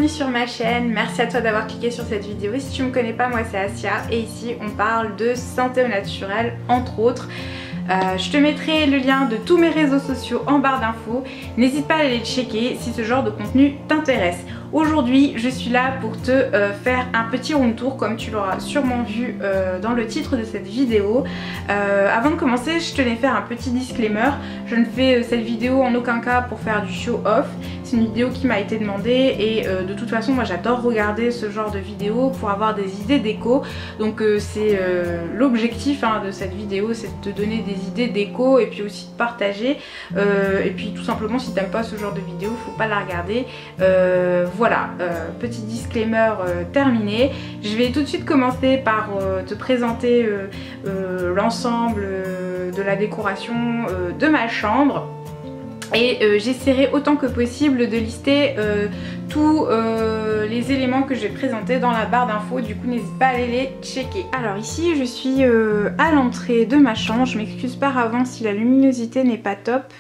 bienvenue sur ma chaîne, merci à toi d'avoir cliqué sur cette vidéo. Si tu me connais pas, moi c'est Asia et ici on parle de santé au naturel entre autres. Je te mettrai le lien de tous mes réseaux sociaux en barre d'infos. N'hésite pas à aller les checker si ce genre de contenu t'intéresse. Aujourd'hui, je suis là pour te faire un petit room tour comme tu l'auras sûrement vu dans le titre de cette vidéo. Avant de commencer, je tenais à faire un petit disclaimer. Je ne fais cette vidéo en aucun cas pour faire du show off. C'est une vidéo qui m'a été demandée et de toute façon moi j'adore regarder ce genre de vidéo pour avoir des idées déco. Donc c'est l'objectif de cette vidéo, c'est de te donner des idées déco et puis aussi de partager. Et puis tout simplement si t'aimes pas ce genre de vidéo, faut pas la regarder. Voilà, petit disclaimer terminé. Je vais tout de suite commencer par te présenter l'ensemble de la décoration de ma chambre. Et j'essaierai autant que possible de lister tous les éléments que je vais présenter dans la barre d'infos. Du coup n'hésite pas à aller les checker. Alors ici je suis à l'entrée de ma chambre. Je m'excuse par avance si la luminosité n'est pas top.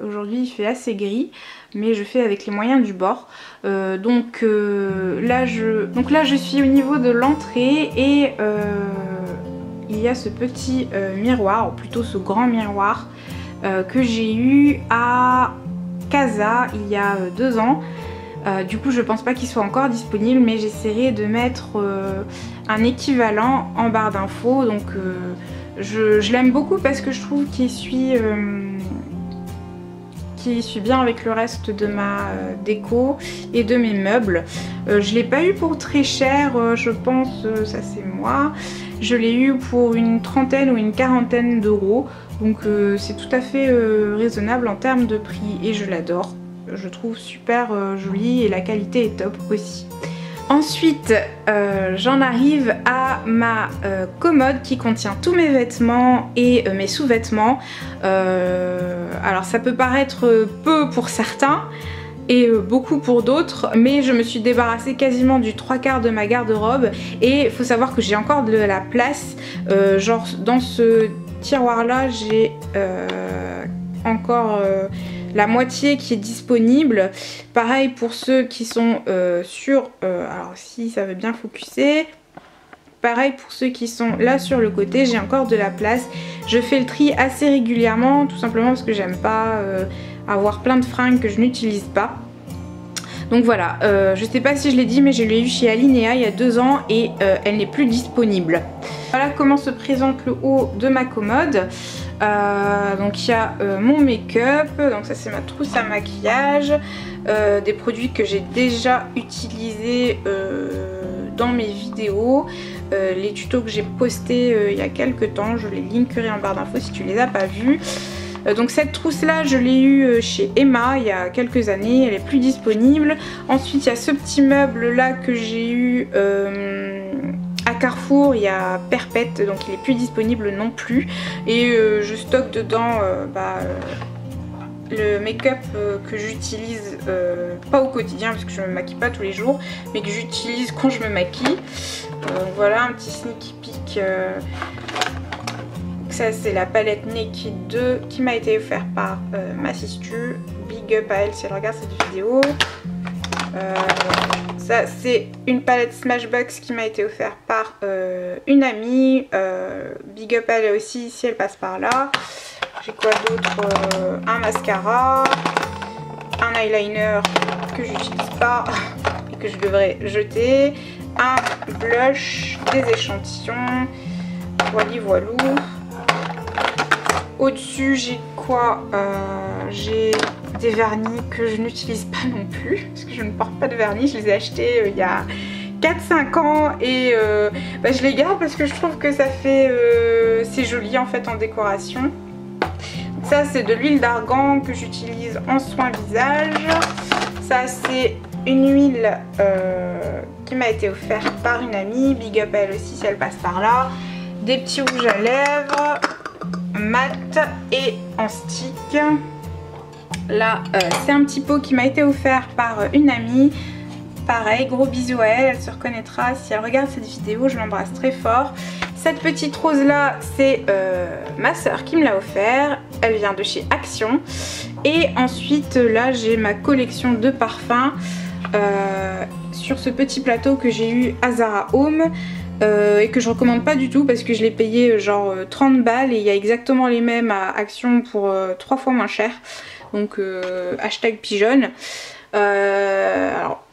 Aujourd'hui il fait assez gris, mais je fais avec les moyens du bord. Donc là je suis au niveau de l'entrée et il y a ce petit miroir, ou plutôt ce grand miroir que j'ai eu à Casa il y a 2 ans. Du coup je pense pas qu'il soit encore disponible, mais j'essaierai de mettre un équivalent en barre d'infos. Donc je l'aime beaucoup parce que je trouve qu'il suit bien avec le reste de ma déco et de mes meubles. Je l'ai pas eu pour très cher, je pense, ça c'est moi. Je l'ai eu pour une trentaine ou une quarantaine d'euros. Donc c'est tout à fait raisonnable en termes de prix et je l'adore. Je trouve super joli et la qualité est top aussi. Ensuite j'en arrive à ma commode qui contient tous mes vêtements et mes sous-vêtements. Alors ça peut paraître peu pour certains et beaucoup pour d'autres, mais je me suis débarrassée quasiment du 3/4 de ma garde-robe et il faut savoir que j'ai encore de la place. Genre dans ce tiroir là j'ai encore la moitié qui est disponible. Pareil pour ceux qui sont sur alors si ça veut bien focuser, pareil pour ceux qui sont là sur le côté, j'ai encore de la place. Je fais le tri assez régulièrement tout simplement parce que j'aime pas avoir plein de fringues que je n'utilise pas. Donc voilà, je sais pas si je l'ai dit mais je l'ai eu chez Alinea il y a 2 ans et elle n'est plus disponible. Voilà comment se présente le haut de ma commode. Donc il y a mon make-up, donc ça c'est ma trousse à maquillage, des produits que j'ai déjà utilisés dans mes vidéos, les tutos que j'ai postés il y a quelques temps, je les linkerai en barre d'infos si tu les as pas vus. Donc cette trousse là je l'ai eue chez Emma il y a quelques années, elle est plus disponible. Ensuite il y a ce petit meuble là que j'ai eu à Carrefour, il y a Perpète, donc il est plus disponible non plus. Et je stocke dedans le make-up que j'utilise pas au quotidien parce que je me maquille pas tous les jours, mais que j'utilise quand je me maquille. Voilà un petit sneaky peek. Ça c'est la palette Naked 2 qui m'a été offerte par ma sister. Big up à elle si elle regarde cette vidéo. Ça c'est une palette Smashbox qui m'a été offerte par une amie. Big up à elle aussi si elle passe par là. J'ai quoi d'autre? Un mascara, un eyeliner que j'utilise pas et que je devrais jeter, un blush, des échantillons, voilou. Au-dessus j'ai quoi? J'ai des vernis que je n'utilise pas non plus parce que je ne porte pas de vernis. Je les ai achetés il y a 4-5 ans et je les garde parce que je trouve que ça fait c'est joli en fait en décoration. Ça c'est de l'huile d'argan que j'utilise en soin visage. Ça c'est une huile qui m'a été offerte par une amie. Big up à elle aussi si elle passe par là. Des petits rouges à lèvres mat et en stick. Là c'est un petit pot qui m'a été offert par une amie. Pareil, gros bisous à elle, elle se reconnaîtra si elle regarde cette vidéo, je l'embrasse très fort. Cette petite rose là c'est ma soeur qui me l'a offert, elle vient de chez Action. Et ensuite là j'ai ma collection de parfums. sur ce petit plateau que j'ai eu à Zara Home. Et que je recommande pas du tout parce que je l'ai payé genre 30 balles et il y a exactement les mêmes à Action pour 3 fois moins cher. Donc hashtag pigeonne. Alors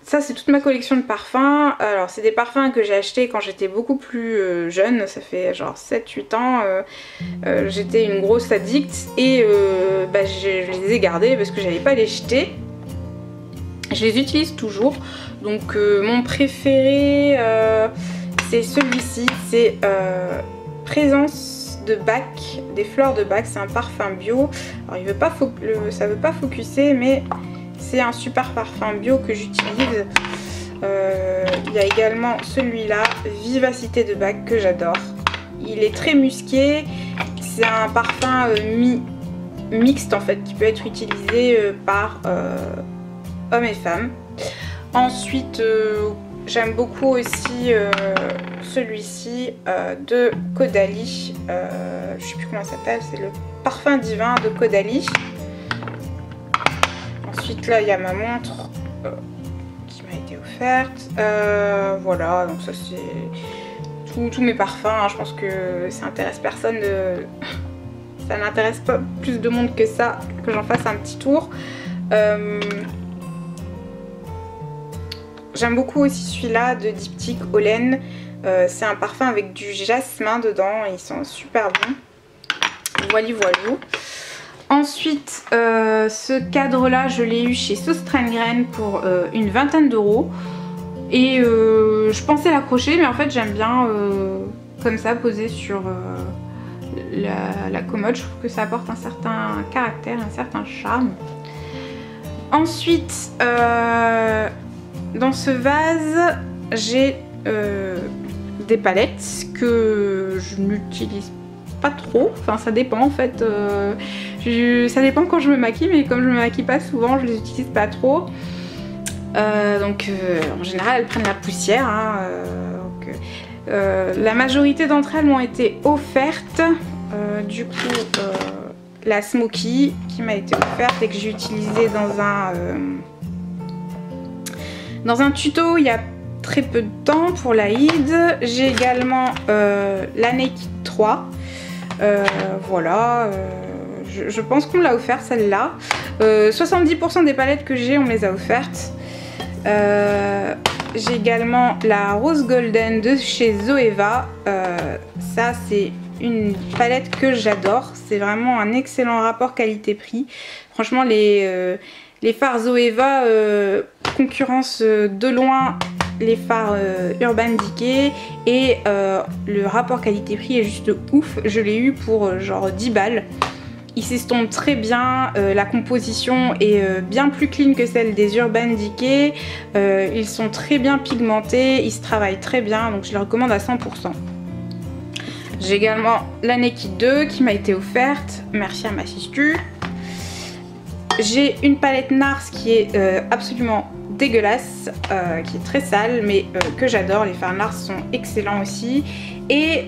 ça c'est toute ma collection de parfums. Alors c'est des parfums que j'ai achetés quand j'étais beaucoup plus jeune, ça fait genre 7-8 ans. J'étais une grosse addict et je les ai gardés parce que j'allais pas les jeter. Je les utilise toujours. Donc mon préféré c'est celui-ci, c'est Présence de Bach, des fleurs de Bach, c'est un parfum bio. Alors ça veut pas focuser mais c'est un super parfum bio que j'utilise. Il y a également celui-là, Vivacité de Bach, que j'adore. Il est très musqué, c'est un parfum mixte en fait qui peut être utilisé par hommes et femmes. Ensuite j'aime beaucoup aussi celui-ci de Caudalie. Je sais plus comment ça s'appelle, c'est le parfum divin de Caudalie. Ensuite là il y a ma montre qui m'a été offerte. Voilà, donc ça c'est tous mes parfums. Hein. Je pense que ça intéresse personne ça n'intéresse pas plus de monde que ça, que j'en fasse un petit tour. J'aime beaucoup aussi celui-là de Diptyque Hollen. C'est un parfum avec du jasmin dedans et ils sont super bons. Voilà, voilà. Ensuite, ce cadre-là, je l'ai eu chez Sostrengren pour une vingtaine d'euros. Et je pensais l'accrocher, mais en fait j'aime bien comme ça poser sur la commode. Je trouve que ça apporte un certain caractère, un certain charme. Ensuite, dans ce vase, j'ai des palettes que je n'utilise pas trop. Enfin, ça dépend en fait. Ça dépend quand je me maquille, mais comme je me maquille pas souvent, je les utilise pas trop. En général, elles prennent la poussière. Hein, la majorité d'entre elles m'ont été offertes. Du coup, la Smoky qui m'a été offerte et que j'ai utilisée dans un tuto il y a très peu de temps pour l'Aïd. J'ai également la Naked 3. Voilà, je pense qu'on me l'a offert celle-là. 70% des palettes que j'ai, on me les a offertes. J'ai également la Rose Golden de chez Zoeva. Ça c'est une palette que j'adore. C'est vraiment un excellent rapport qualité-prix. Franchement les fards Zoeva concurrencent de loin les fards Urban Decay et le rapport qualité-prix est juste ouf. Je l'ai eu pour genre 10 balles. Il s'estompe très bien, la composition est bien plus clean que celle des Urban Decay. Ils sont très bien pigmentés, ils se travaillent très bien, donc je les recommande à 100%. J'ai également la Naked 2 qui m'a été offerte, merci à ma sistu. J'ai une palette NARS qui est absolument dégueulasse, qui est très sale, mais que j'adore. Les fards NARS sont excellents aussi. Et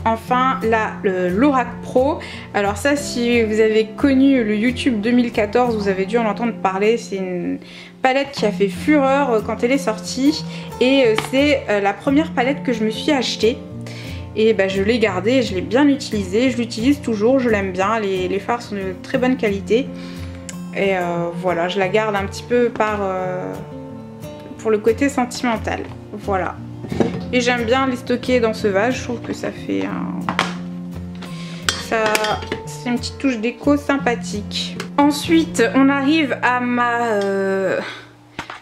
enfin l'Aurac Pro. Alors ça, si vous avez connu le YouTube 2014, vous avez dû en entendre parler. C'est une palette qui a fait fureur quand elle est sortie. Et c'est la première palette que je me suis achetée. Et je l'ai gardée, je l'ai bien utilisée. Je l'utilise toujours, je l'aime bien. Les fards sont de très bonne qualité. Et voilà, je la garde un petit peu pour le côté sentimental. Voilà. Et j'aime bien les stocker dans ce vase. Je trouve que ça fait c'est une petite touche déco sympathique. Ensuite, on arrive à ma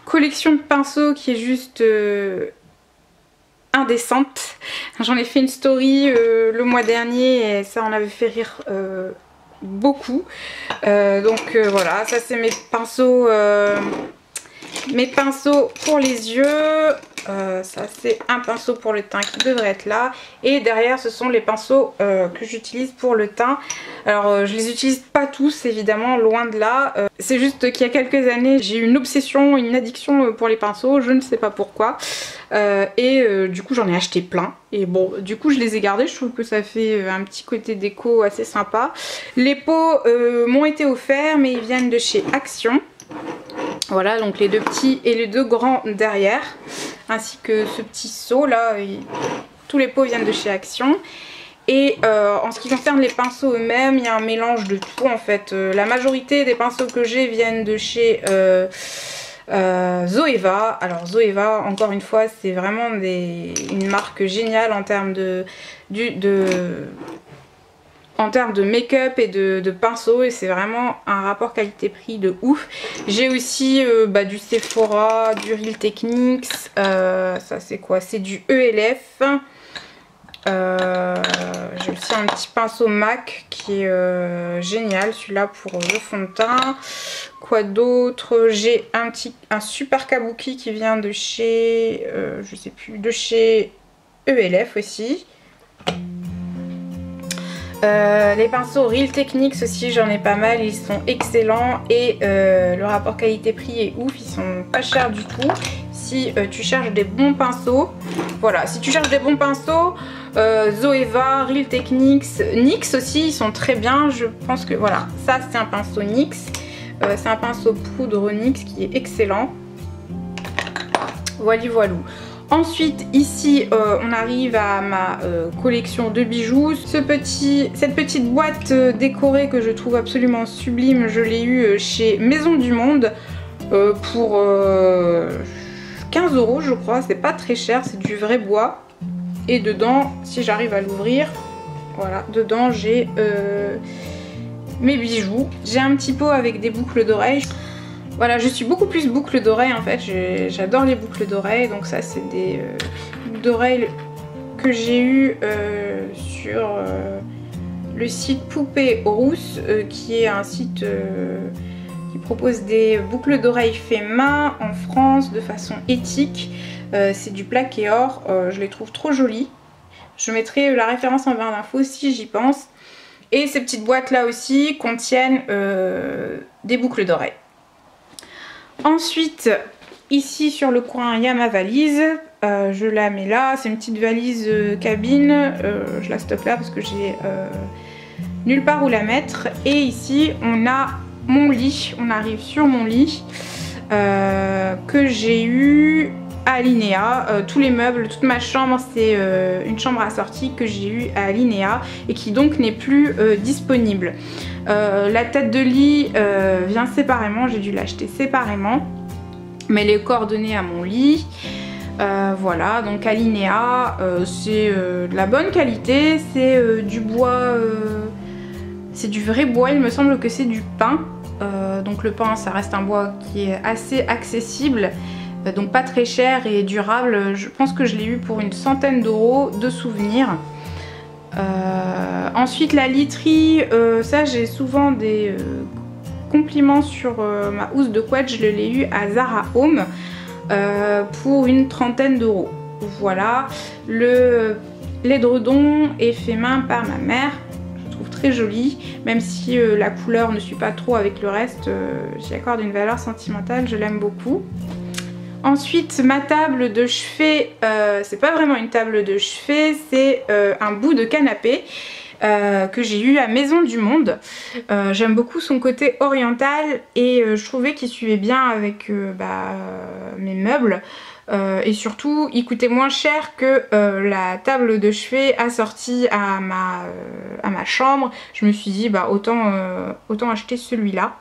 collection de pinceaux qui est juste indécente. J'en ai fait une story le mois dernier et ça en avait fait rire beaucoup. Voilà, ça c'est mes pinceaux pour les yeux. Ça c'est un pinceau pour le teint qui devrait être là. Et derrière ce sont les pinceaux que j'utilise pour le teint. Alors je les utilise pas tous évidemment, loin de là. C'est juste qu'il y a quelques années j'ai eu une obsession, une addiction pour les pinceaux, je ne sais pas pourquoi. Du coup j'en ai acheté plein. Et bon, du coup je les ai gardés, je trouve que ça fait un petit côté déco assez sympa. Les pots m'ont été offerts mais ils viennent de chez Action. Voilà, donc les deux petits et les deux grands derrière, ainsi que ce petit seau là, tous les pots viennent de chez Action. Et en ce qui concerne les pinceaux eux-mêmes, il y a un mélange de tout en fait. La majorité des pinceaux que j'ai viennent de chez Zoeva. Alors Zoeva, encore une fois, c'est vraiment une marque géniale en termes de make-up et de pinceaux, et c'est vraiment un rapport qualité-prix de ouf. J'ai aussi du Sephora, du Real Techniques, ça c'est quoi? C'est du ELF. J'ai aussi un petit pinceau MAC qui est génial, celui-là pour le fond de teint. Quoi d'autre? J'ai un super kabuki qui vient de chez je sais plus, de chez ELF aussi. Les pinceaux Real Techniques aussi, j'en ai pas mal, ils sont excellents et le rapport qualité-prix est ouf, ils sont pas chers du tout. Si tu cherches des bons pinceaux, voilà, si tu cherches des bons pinceaux, Zoeva, Real Techniques, NYX aussi, ils sont très bien. Je pense que voilà, ça c'est un pinceau NYX, c'est un pinceau poudre NYX qui est excellent. Voilà, voilà. Ensuite ici on arrive à ma collection de bijoux. Cette petite boîte décorée que je trouve absolument sublime, je l'ai eue chez Maison du Monde pour 15 € je crois, c'est pas très cher, c'est du vrai bois. Et dedans, si j'arrive à l'ouvrir, voilà, dedans j'ai mes bijoux. J'ai un petit pot avec des boucles d'oreilles. Voilà, je suis beaucoup plus boucles d'oreilles en fait, j'adore les boucles d'oreilles. Donc ça c'est des boucles d'oreilles que j'ai eu sur le site Poupée Rousse, qui est un site qui propose des boucles d'oreilles fait main en France de façon éthique. C'est du plaqué or, je les trouve trop jolies. Je mettrai la référence en barre d'infos si j'y pense. Et ces petites boîtes là aussi contiennent des boucles d'oreilles. Ensuite, ici sur le coin, il y a ma valise. Je la mets là. C'est une petite valise cabine. Je la stocke là parce que j'ai nulle part où la mettre. Et ici, on a mon lit. On arrive sur mon lit que j'ai eu à Linea. Tous les meubles, toute ma chambre, c'est une chambre assortie que j'ai eu à Linea et qui donc n'est plus disponible. La tête de lit vient séparément, j'ai dû l'acheter séparément, mais les coordonnées à mon lit. Voilà, donc à Linea, c'est de la bonne qualité, c'est du bois, c'est du vrai bois, il me semble que c'est du pin. Donc le pin, ça reste un bois qui est assez accessible, donc pas très cher et durable. Je pense que je l'ai eu pour une centaine d'euros de souvenirs. Ensuite la literie, ça j'ai souvent des compliments sur ma housse de couette, je l'ai eu à Zara Home pour une trentaine d'euros. Voilà, l'édredon est fait main par ma mère, je trouve très joli, même si la couleur ne suit pas trop avec le reste, j'y accorde une valeur sentimentale, je l'aime beaucoup. Ensuite, ma table de chevet, c'est pas vraiment une table de chevet, c'est un bout de canapé que j'ai eu à Maison du Monde. J'aime beaucoup son côté oriental et je trouvais qu'il suivait bien avec mes meubles. Et surtout, il coûtait moins cher que la table de chevet assortie à ma chambre. Je me suis dit, autant acheter celui-là.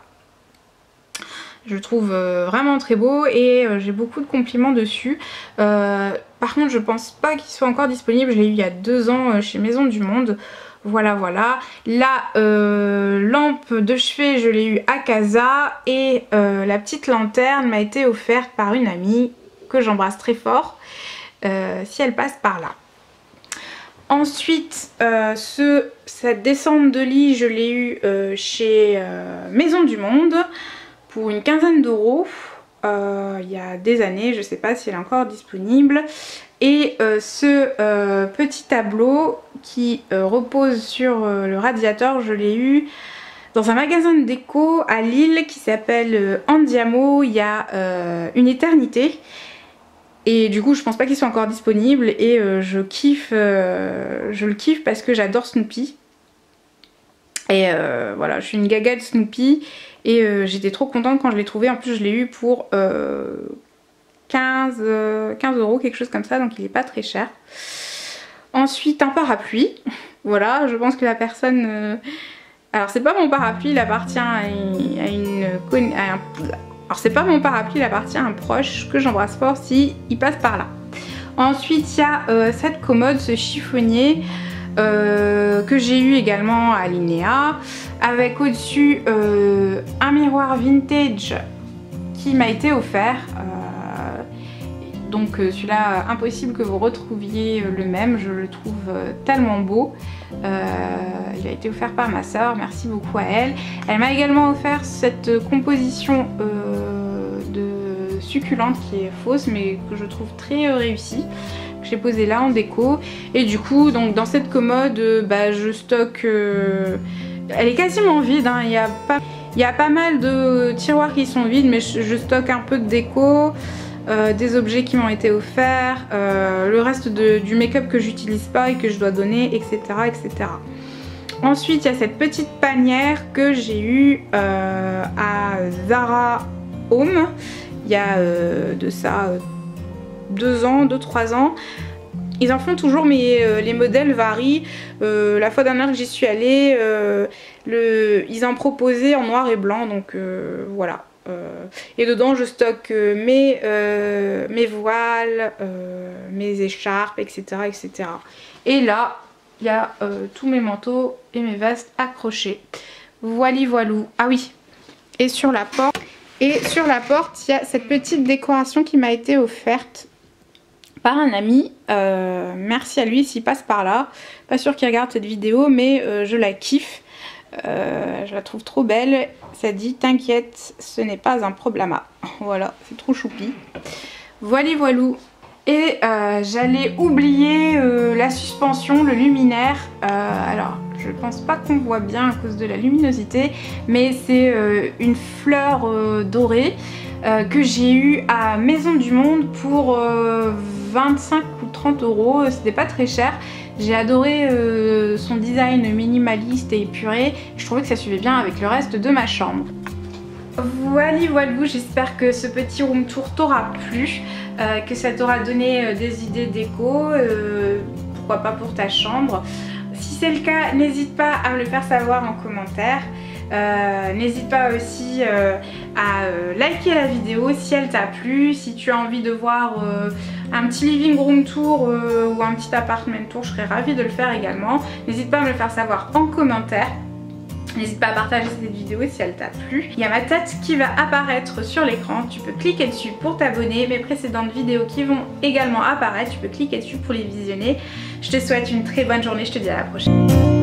Je le trouve vraiment très beau et j'ai beaucoup de compliments dessus. Par contre, je pense pas qu'il soit encore disponible. Je l'ai eu il y a 2 ans chez Maison du Monde. Voilà, voilà. La lampe de chevet, je l'ai eu à Casa. Et la petite lanterne m'a été offerte par une amie que j'embrasse très fort, si elle passe par là. Ensuite, cette descente de lit, je l'ai eu chez Maison du Monde pour une quinzaine d'euros. Il y a des années, je sais pas si elle est encore disponible. Et ce petit tableau qui repose sur le radiateur, je l'ai eu dans un magasin de déco à Lille qui s'appelle Andiamo il y a une éternité. Et du coup je pense pas qu'il soit encore disponible et je le kiffe parce que j'adore Snoopy. Et voilà, je suis une gaga de Snoopy Et j'étais trop contente quand je l'ai trouvé. En plus je l'ai eu pour 15 €, quelque chose comme ça, donc il n'est pas très cher. Ensuite un parapluie. Voilà, je pense que la personne... Alors c'est pas mon parapluie, il appartient à alors c'est pas mon parapluie, il appartient à un proche que j'embrasse fort si il passe par là. Ensuite il y a cette commode, ce chiffonnier que j'ai eu également à Linea, avec au-dessus un miroir vintage qui m'a été offert. Donc celui-là, impossible que vous retrouviez le même, je le trouve tellement beau. Il a été offert par ma soeur, merci beaucoup à elle. Elle m'a également offert cette composition de succulente qui est fausse mais que je trouve très réussie. J'ai posé là en déco et du coup donc dans cette commode je stocke, elle est quasiment vide, hein. Il y a pas mal de tiroirs qui sont vides mais je stocke un peu de déco. Des objets qui m'ont été offerts, le reste du make-up que j'utilise pas et que je dois donner, etc., etc. Ensuite il y a cette petite panière que j'ai eue à Zara Home il y a de ça 2-3 ans. Ils en font toujours mais les modèles varient. La fois dernière que j'y suis allée, ils en proposaient en noir et blanc, donc voilà. Et dedans je stocke mes voiles, mes écharpes, etc., etc. Et là il y a tous mes manteaux et mes vestes accrochés. Voili voilou. Ah oui, et sur la porte il y a cette petite décoration qui m'a été offerte par un ami. Merci à lui s'il passe par là. Pas sûr qu'il regarde cette vidéo mais je la kiffe. Je la trouve trop belle. Ça dit t'inquiète, ce n'est pas un problème. Voilà, c'est trop choupi. Voili voilou. Et j'allais oublier la suspension, le luminaire. Alors je pense pas qu'on voit bien à cause de la luminosité, mais c'est une fleur dorée que j'ai eu à Maison du Monde pour 25 ou 30 €. C'était pas très cher. J'ai adoré son design minimaliste et épuré. Je trouvais que ça suivait bien avec le reste de ma chambre. Voilà, j'espère que ce petit room tour t'aura plu, que ça t'aura donné des idées déco, pourquoi pas pour ta chambre. Si c'est le cas, n'hésite pas à me le faire savoir en commentaire. N'hésite pas aussi à liker la vidéo si elle t'a plu. Si tu as envie de voir un petit living room tour ou un petit appartement tour, je serais ravie de le faire également. N'hésite pas à me le faire savoir en commentaire. N'hésite pas à partager cette vidéo si elle t'a plu. Il y a ma tête qui va apparaître sur l'écran. Tu peux cliquer dessus pour t'abonner. Mes précédentes vidéos qui vont également apparaître, tu peux cliquer dessus pour les visionner. Je te souhaite une très bonne journée. Je te dis à la prochaine.